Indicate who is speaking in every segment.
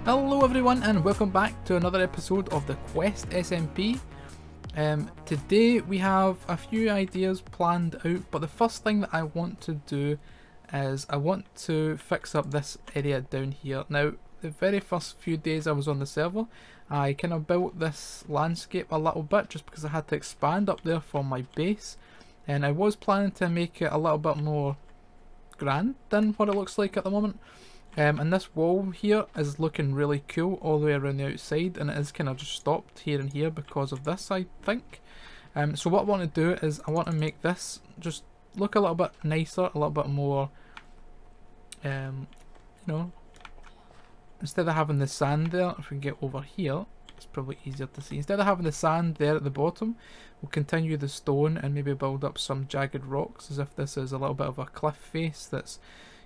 Speaker 1: Hello everyone and welcome back to another episode of the Quest SMP. Today we have a few ideas planned out, but the first thing that I want to do is I want to fix up this area down here. Now, the very first few days I was on the server, I kind of built this landscape a little bit just because I had to expand up there for my base, and I was planning to make it a little bit more grand than what it looks like at the moment. And this wall here is looking really cool all the way around the outside, and it is kind of just stopped here and here because of this, I think. So what I want to do is I want to make this just look a little bit nicer, a little bit more, you know, instead of having the sand there, if we can get over here, it's probably easier to see. Instead of having the sand there at the bottom, we'll continue the stone and maybe build up some jagged rocks as if this is a little bit of a cliff face that's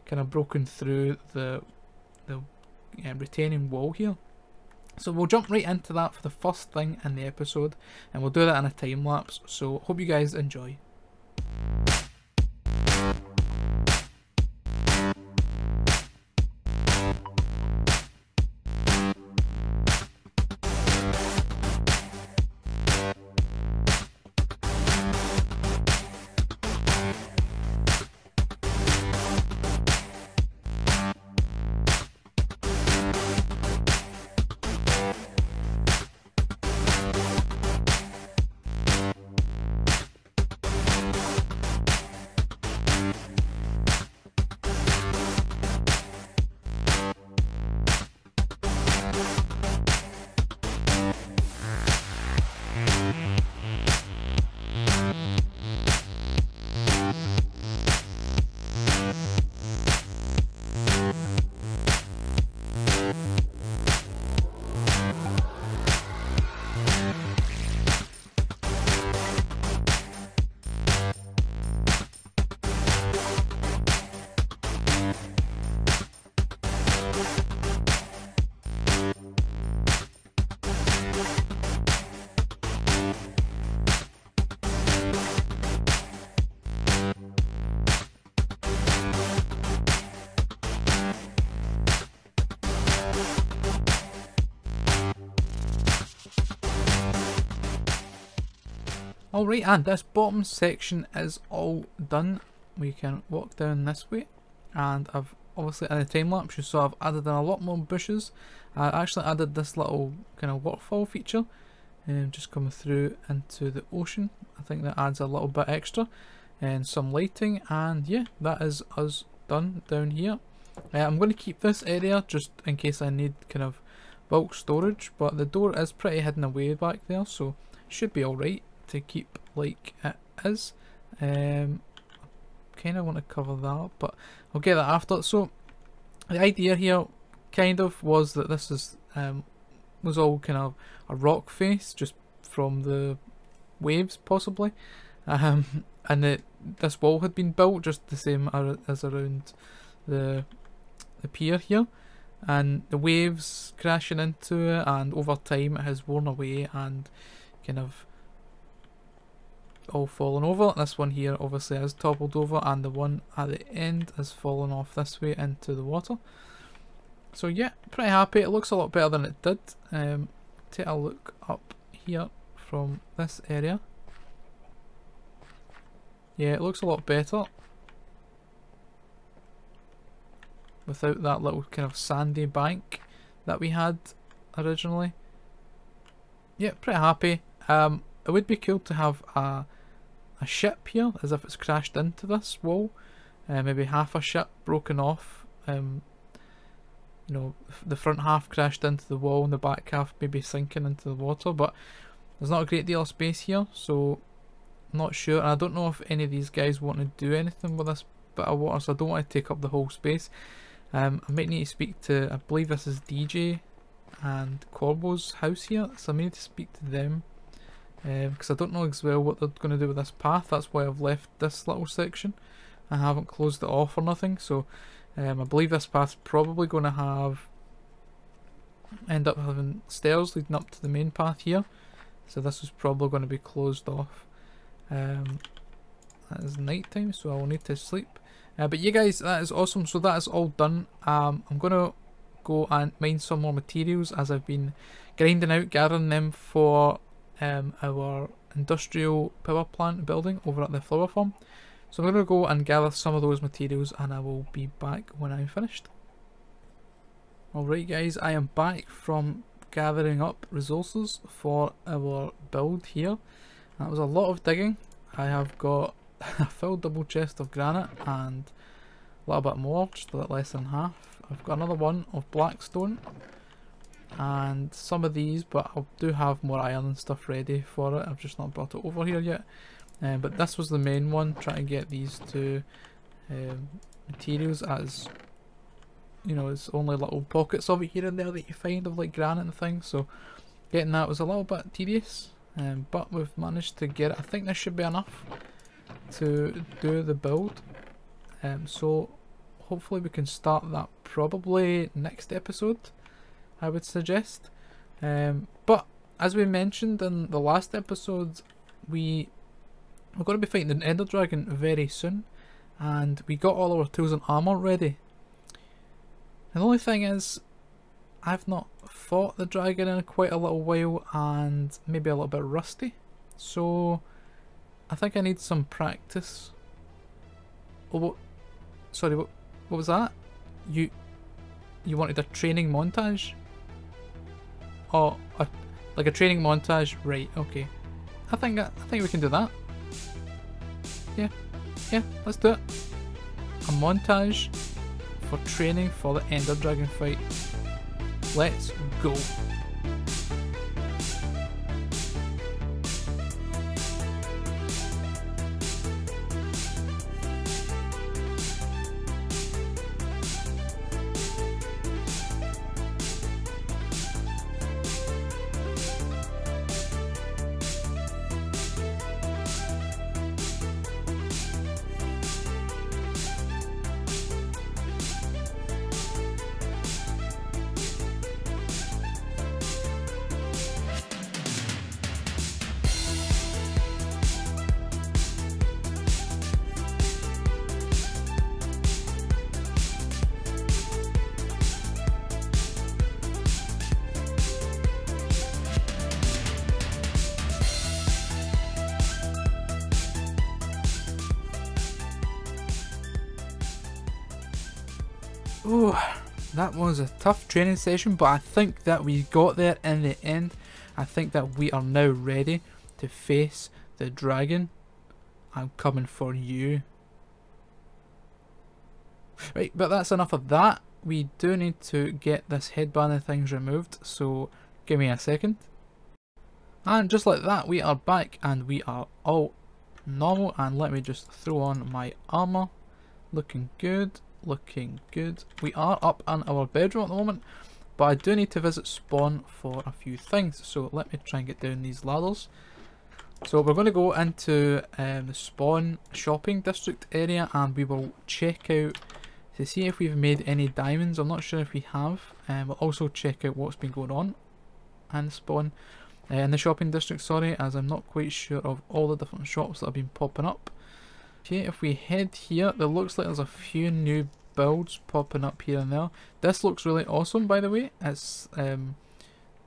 Speaker 1: kind of broken through the retaining wall here. So we'll jump right into that for the first thing in the episode, and we'll do that in a time lapse, so hope you guys enjoy. Alright, and this bottom section is all done. We can walk down this way, and I've obviously in the time lapse you saw I've added in a lot more bushes. I actually added this little kind of waterfall feature just coming through into the ocean. I think that adds a little bit extra, and some lighting, and yeah, that is us done down here. I'm going to keep this area just in case I need kind of bulk storage, but the door is pretty hidden away back there, so should be alright to keep like it is. Kind of want to cover that, but I'll get that after. So the idea here kind of was that this is was all kind of a rock face just from the waves possibly, and this wall had been built just the same as around the pier here, and the waves crashing into it, and over time it has worn away and kind of all fallen over. This one here obviously has toppled over, and the one at the end has fallen off this way into the water. So yeah, pretty happy. It looks a lot better than it did. Take a look up here from this area. Yeah, it looks a lot better without that little kind of sandy bank that we had originally. Yeah, pretty happy. It would be cool to have a ship here, as if it's crashed into this wall. Maybe half a ship broken off. You know, the front half crashed into the wall and the back half maybe sinking into the water. But there's not a great deal of space here, so I'm not sure. And I don't know if any of these guys want to do anything with this bit of water, so I don't want to take up the whole space. I might need to speak to, I believe this is DJ and Corbo's house here, so I may need to speak to them. Because I don't know as well what they're going to do with this path. That's why I've left this little section. I haven't closed it off or nothing, so I believe this path's probably going to end up having stairs leading up to the main path here, so this is probably going to be closed off. That is night time, so I will need to sleep. But you guys, that is awesome. So that is all done. I'm going to go and mine some more materials, as I've been grinding out, gathering them for our industrial power plant building over at the flower farm. So I'm going to go and gather some of those materials, and I will be back when I'm finished. Alright guys, I am back from gathering up resources for our build here. That was a lot of digging. I have got a full double chest of granite and a little bit more, just a bit less than half. I've got another one of blackstone and some of these, but I do have more iron and stuff ready for it. I've just not brought it over here yet. But this was the main one, trying to get these two materials, as you know, it's only little pockets of it here and there that you find of like granite and things, so getting that was a little bit tedious, but we've managed to get it. I think this should be enough to do the build, so hopefully we can start that probably next episode, I would suggest. But as we mentioned in the last episode, we're going to be fighting the Ender Dragon very soon, and we got all our tools and armour ready. And the only thing is, I've not fought the dragon in quite a little while, and maybe a little bit rusty, so I think I need some practice. Oh, sorry, what was that? You wanted a training montage? Oh, like a training montage, right? Okay, I think we can do that. Yeah, let's do it. A montage for training for the Ender Dragon fight. Let's go. Ooh, that was a tough training session, but I think that we got there in the end. I think that we are now ready to face the dragon. I'm coming for you. Right, but that's enough of that. We do need to get this headband and things removed, so give me a second. And just like that, we are back and we are all normal. And let me just throw on my armour. Looking good. Looking good. We are up in our bedroom at the moment, but I do need to visit spawn for a few things, so let me try and get down these ladders. So we're going to go into the spawn shopping district area, and we will check out to see if we've made any diamonds. I'm not sure if we have, and we'll also check out what's been going on in spawn in the shopping district, sorry, as I'm not quite sure of all the different shops that have been popping up. Okay, if we head here, there looks like there's a few new builds popping up here and there. This looks really awesome, by the way. It's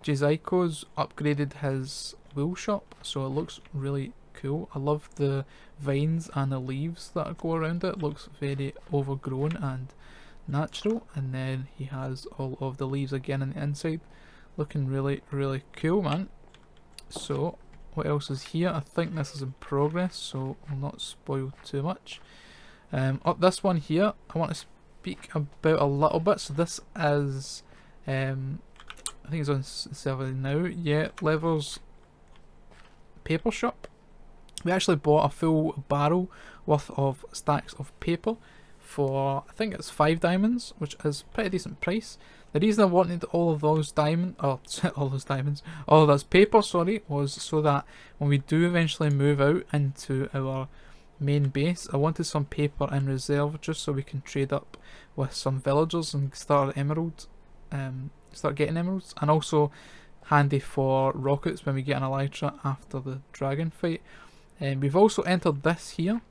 Speaker 1: Jizaiko's upgraded his wool shop, so it looks really cool. I love the vines and the leaves that go around it. It looks very overgrown and natural, and then he has all of the leaves again on the inside, looking really, really cool, man. So what else is here? I think this is in progress, so I'll not spoil too much. Up this one here, I want to speak about a little bit. So this is, I think it's on server now. Yeah, Lever's paper shop. We actually bought a full barrel worth of stacks of paper for, I think it's 5 diamonds, which is a pretty decent price. The reason I wanted all of those all of this paper, sorry, was so that when we do eventually move out into our main base, I wanted some paper in reserve just so we can trade up with some villagers and start getting emeralds, and also handy for rockets when we get an elytra after the dragon fight. And we've also entered this here,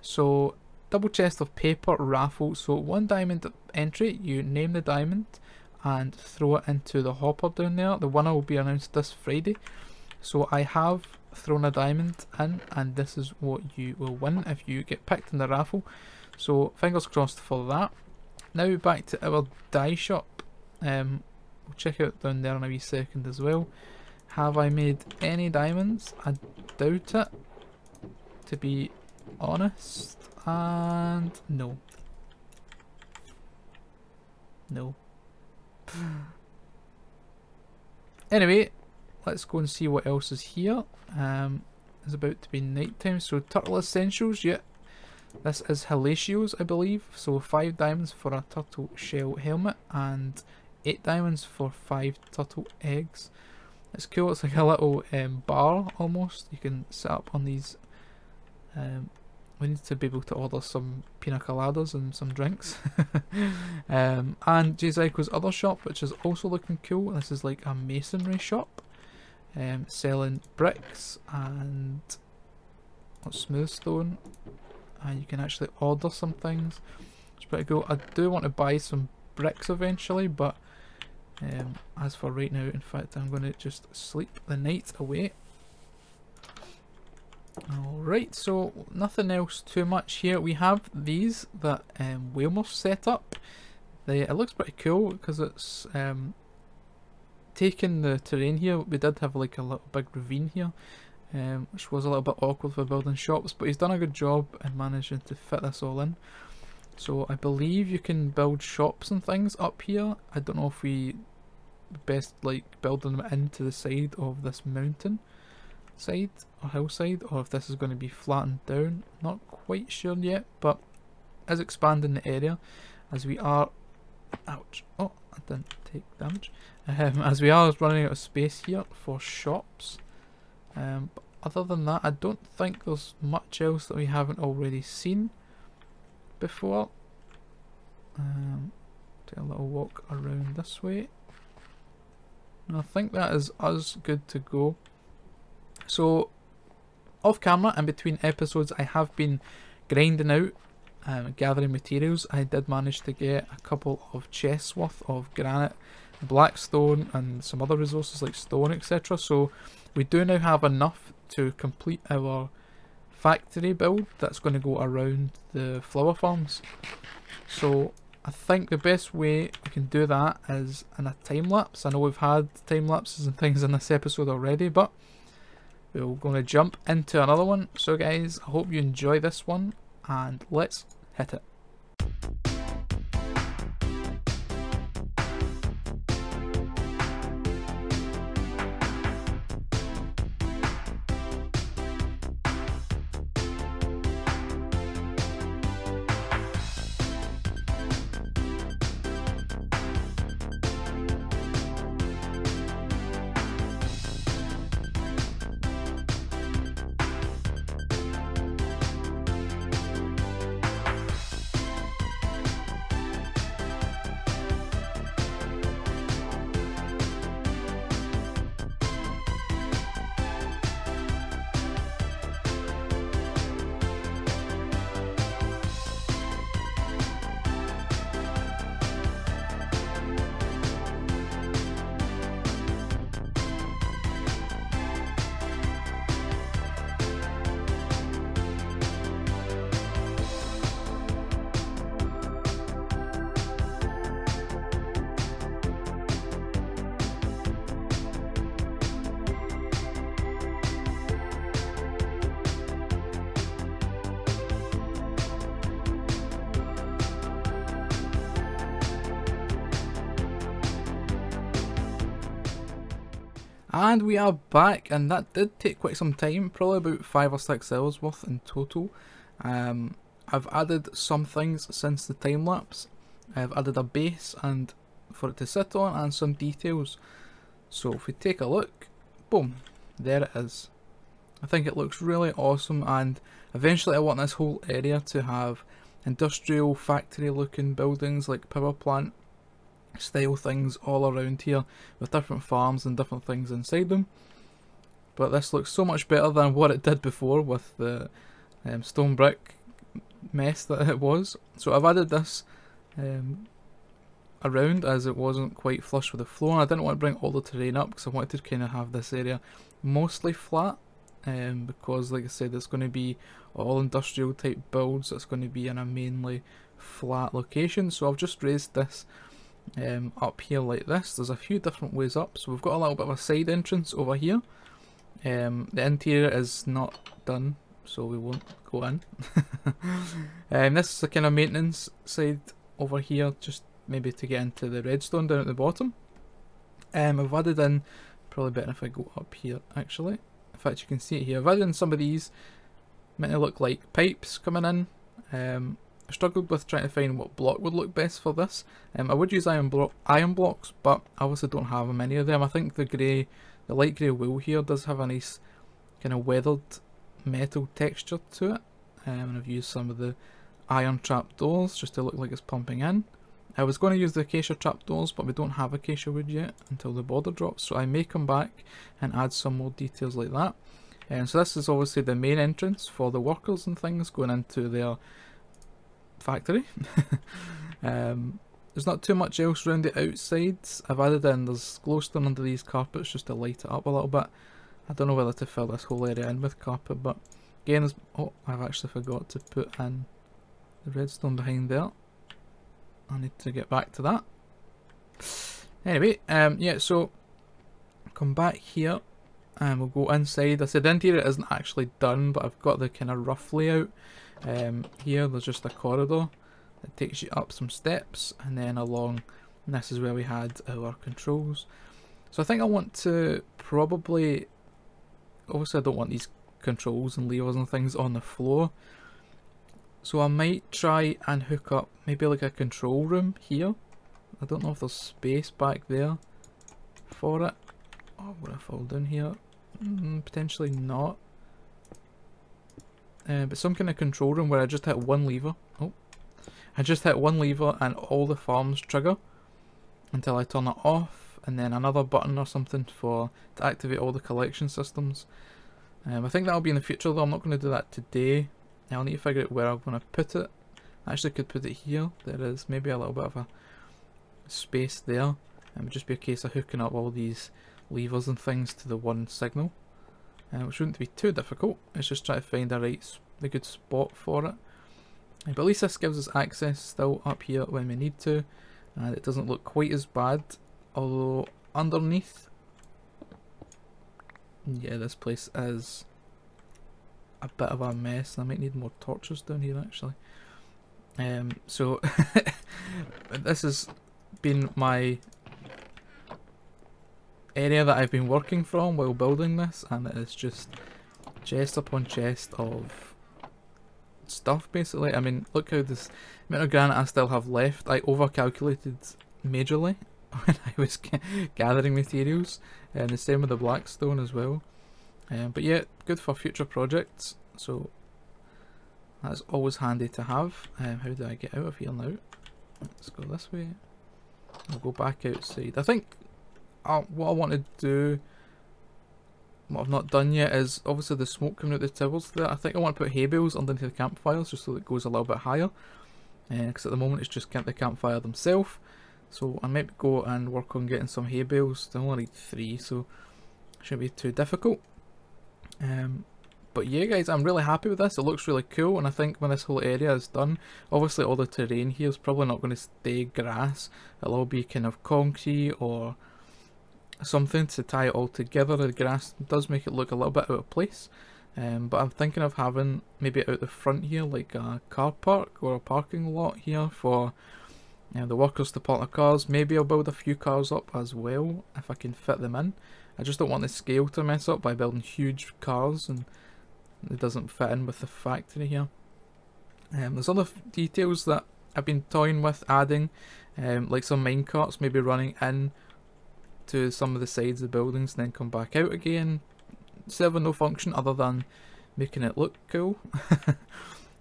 Speaker 1: so double chest of paper raffle. So 1 diamond entry, you name the diamond and throw it into the hopper down there. The winner will be announced this Friday. So I have thrown a diamond in, and this is what you will win if you get picked in the raffle. So fingers crossed for that. Now back to our die shop. We'll check out down there in a wee second as well. Have I made any diamonds? I doubt it, to be honest. And no. No. Anyway, let's go and see what else is here. It's about to be night time, so turtle essentials, yeah. This is Halatios, I believe. So 5 diamonds for a turtle shell helmet and 8 diamonds for 5 turtle eggs. It's cool, it's like a little bar almost. You can set up on these. We need to be able to order some pina coladas and some drinks. And Jzyko's other shop, which is also looking cool. This is like a masonry shop, selling bricks and smooth stone. And you can actually order some things. It's pretty cool. I do want to buy some bricks eventually, but as for right now, in fact, I'm going to just sleep the night away. Alright, so nothing else too much here. We have these that Wailmer set up. It looks pretty cool because it's taking the terrain here. We did have like a little big ravine here, which was a little bit awkward for building shops, but he's done a good job in managing to fit this all in. So I believe you can build shops and things up here. I don't know if we best like building them into the side of this mountain side or hillside, or if this is going to be flattened down. Not quite sure yet, but is expanding the area as we are. Ouch! Oh, I didn't take damage. As we are running out of space here for shops. But other than that, I don't think there's much else that we haven't already seen before. Take a little walk around this way. And I think that is us good to go. So, off camera, in between episodes, I have been grinding out, gathering materials. I did manage to get a couple of chests worth of granite, blackstone, and some other resources like stone, etc. So, we do now have enough to complete our factory build that's going to go around the flower farms. So, I think the best way we can do that is in a time lapse. I know we've had time lapses and things in this episode already, but we're going to jump into another one. So guys, I hope you enjoy this one, and let's hit it. And we are back, and that did take quite some time, probably about 5 or 6 hours worth in total. I've added some things since the time lapse. I've added a base and for it to sit on, and some details. So if we take a look, boom, there it is. I think it looks really awesome, and eventually I want this whole area to have industrial factory looking buildings like power plant style things all around here with different farms and different things inside them. But this looks so much better than what it did before with the stone brick mess that it was. So I've added this around as it wasn't quite flush with the floor, and I didn't want to bring all the terrain up because I wanted to kind of have this area mostly flat, because like I said, it's going to be all industrial type builds. It's going to be in a mainly flat location, so I've just raised this up here like this. There's a few different ways up, so we've got a little bit of a side entrance over here. The interior is not done, so we won't go in. This is the kind of maintenance side over here, just maybe to get into the redstone down at the bottom. I've added in, probably better if I go up here actually. In fact, you can see it here. I've added in some of these, meant to look like pipes coming in. I struggled with trying to find what block would look best for this. I would use iron blocks, but I obviously don't have many of them. I think the light grey wool here does have a nice kind of weathered metal texture to it. And I've used some of the iron trapdoors just to look like it's pumping in. I was going to use the acacia trapdoors, but we don't have acacia wood yet until the border drops, so I may come back and add some more details like that. And so this is obviously the main entrance for the workers and things going into their factory. There's not too much else around the outsides. I've added in, there's glowstone under these carpets just to light it up a little bit. I don't know whether to fill this whole area in with carpet, but again, oh, I've actually forgot to put in the redstone behind there. I need to get back to that. Anyway, yeah, so come back here and we'll go inside. I said the interior isn't actually done, but I've got the kind of rough layout. Here there's just a corridor that takes you up some steps and then along, and this is where we had our controls. So I think I want to probably, obviously I don't want these controls and levers and things on the floor, so I might try and hook up maybe like a control room here. I don't know if there's space back there for it. Oh, would I fall down here? Potentially not. But some kind of control room where I just hit one lever. Oh, I just hit one lever and all the farms trigger until I turn it off, and then another button or something to activate all the collection systems. I think that'll be in the future though. I'm not going to do that today. I'll need to figure out where I'm going to put it. I actually could put it here. There is maybe a little bit of a space there. It would just be a case of hooking up all these levers and things to the one signal, which wouldn't be too difficult. It's just trying to find the good spot for it. But at least this gives us access still up here when we need to, and it doesn't look quite as bad. Although underneath, yeah, this place is a bit of a mess. I might need more torches down here actually. So this has been my area that I've been working from while building this, and it is just chest upon chest of stuff basically. I mean, look how this amount of granite I still have left. I overcalculated majorly when I was gathering materials, and the same with the blackstone as well. But yeah, good for future projects, so that's always handy to have. How do I get out of here now? Let's go this way. I'll go back outside. I think what I want to do, what I've not done yet, is obviously the smoke coming out the towers there. I think I want to put hay bales underneath the campfires just so it goes a little bit higher, because at the moment it's just the campfire themselves. So I might go and work on getting some hay bales. I only need 3, so it shouldn't be too difficult. But yeah guys, I'm really happy with this. It looks really cool, and I think when this whole area is done, obviously all the terrain here is probably not going to stay grass. It'll all be kind of concrete or something to tie it all together. The grass does make it look a little bit out of place, but I'm thinking of having maybe out the front here like a car park or a parking lot here for the workers to park their cars. Maybe I'll build a few cars up as well if I can fit them in. I just don't want the scale to mess up by building huge cars and it doesn't fit in with the factory here. There's other details that I've been toying with adding, like some minecarts maybe running in to some of the sides of the buildings and then come back out again, serving no function other than making it look cool.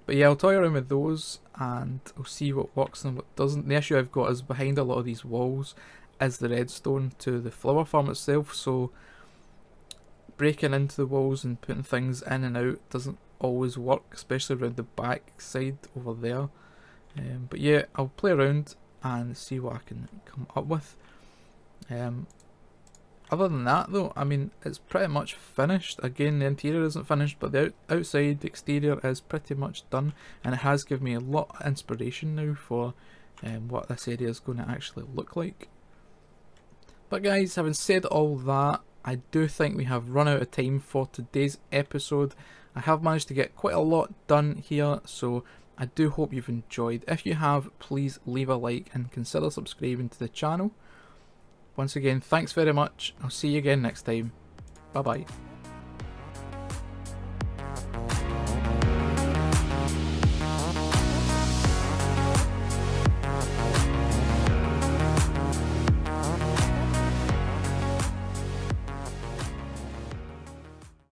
Speaker 1: But yeah, I'll toy around with those and I'll see what works and what doesn't. The issue I've got is behind a lot of these walls is the redstone to the flower farm itself, so breaking into the walls and putting things in and out doesn't always work, especially around the back side over there. But yeah, I'll play around and see what I can come up with. Other than that though, I mean, it's pretty much finished. Again, the interior isn't finished, but the outside, the exterior is pretty much done, and it has given me a lot of inspiration now for what this area is going to actually look like. But guys, having said all that, I do think we have run out of time for today's episode. I have managed to get quite a lot done here, so I do hope you've enjoyed. If you have, please leave a like and consider subscribing to the channel. Once again, thanks very much. I'll see you again next time. Bye bye.